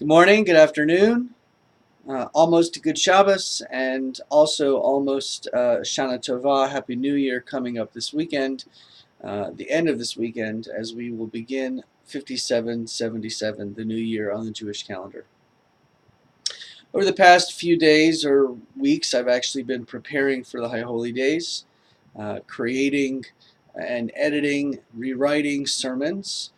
Good morning, good afternoon, almost a good Shabbos, and also almost Shana Tova, Happy New Year coming up this weekend, the end of this weekend, as we will begin 5777, the new year on the Jewish calendar. Over the past few days or weeks, I've actually been preparing for the High Holy Days, creating and editing, rewriting sermons,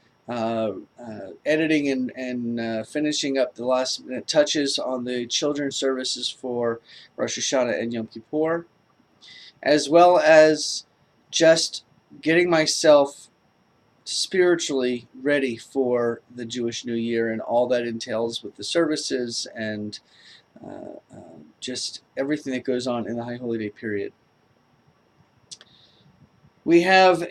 editing and finishing up the last minute touches on the children's services for Rosh Hashanah and Yom Kippur, as well as just getting myself spiritually ready for the Jewish New Year and all that entails with the services and just everything that goes on in the High Holy Day period. We have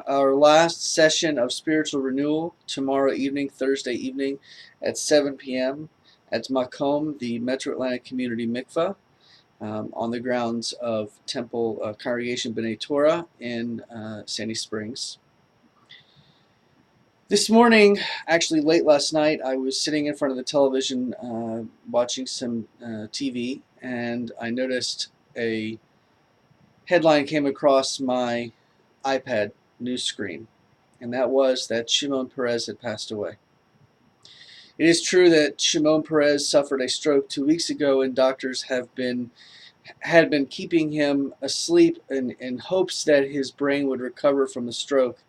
our last session of spiritual renewal tomorrow evening, Thursday evening at 7 p.m. at Makom, the Metro Atlantic Community Mikvah, on the grounds of Temple Congregation B'nai Torah in Sandy Springs. This morning, actually late last night, I was sitting in front of the television watching some TV, and I noticed a headline came across my iPad news screen, and that was that Shimon Peres had passed away. It is true that Shimon Peres suffered a stroke 2 weeks ago, and doctors had been keeping him asleep in hopes that his brain would recover from the stroke.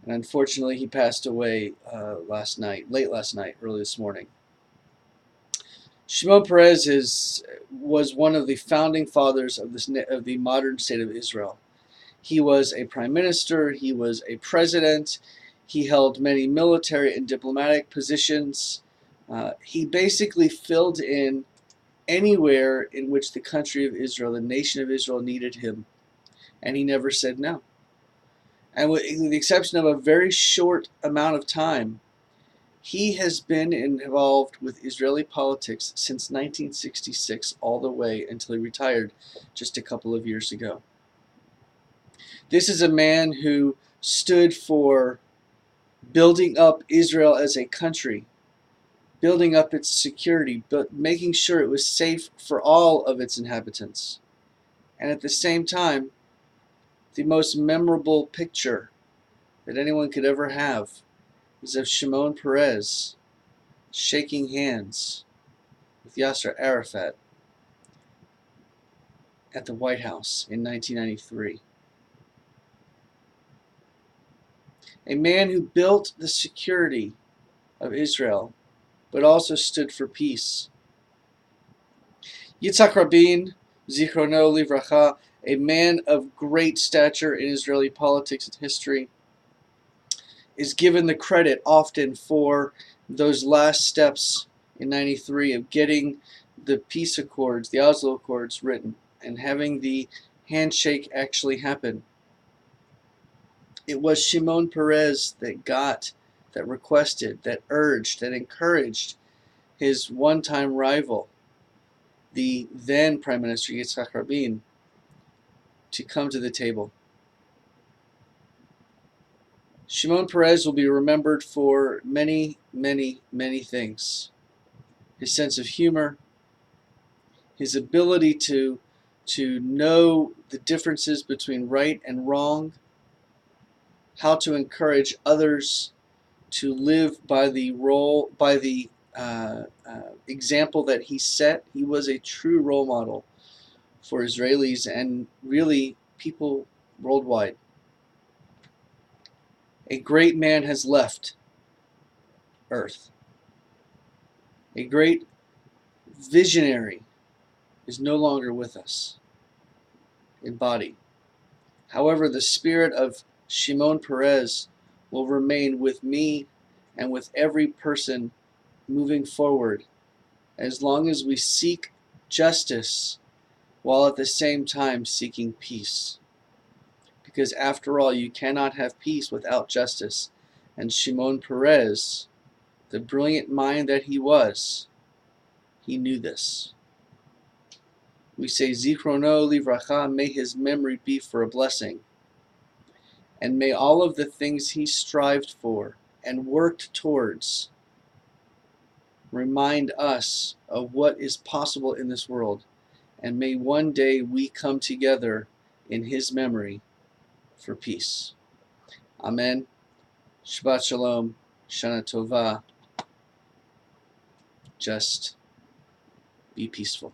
And unfortunately, he passed away late last night, early this morning. Shimon Peres was one of the founding fathers of the modern state of Israel. He was a prime minister, he was a president, he held many military and diplomatic positions. He basically filled in anywhere in which the country of Israel, the nation of Israel, needed him, and he never said no. And with the exception of a very short amount of time, he has been involved with Israeli politics since 1966, all the way until he retired just a couple of years ago. This is a man who stood for building up Israel as a country, building up its security, but making sure it was safe for all of its inhabitants. And at the same time, the most memorable picture that anyone could ever have is of Shimon Peres shaking hands with Yasser Arafat at the White House in 1993. A man who built the security of Israel, but also stood for peace. Yitzhak Rabin, Zichrono, Livracha, a man of great stature in Israeli politics and history, is given the credit often for those last steps in 93 of getting the peace accords, the Oslo Accords, written and having the handshake actually happen. It was Shimon Peres that requested, that urged, that encouraged his one-time rival, the then Prime Minister Yitzhak Rabin, to come to the table. Shimon Peres will be remembered for many, many, many things. His sense of humor, his ability to know the differences between right and wrong, how to encourage others to live by the example that he set. He was a true role model for Israelis and really people worldwide. A great man has left Earth. A great visionary is no longer with us in body. However, the spirit of Shimon Peres will remain with me and with every person moving forward as long as we seek justice while at the same time seeking peace. Because after all, you cannot have peace without justice. And Shimon Peres, the brilliant mind that he was, he knew this. We say, Zichrono, Livracha, may his memory be for a blessing. And may all of the things he strived for and worked towards remind us of what is possible in this world, and may one day we come together in his memory for peace. Amen. Shabbat Shalom. Shana Tova. Just be peaceful.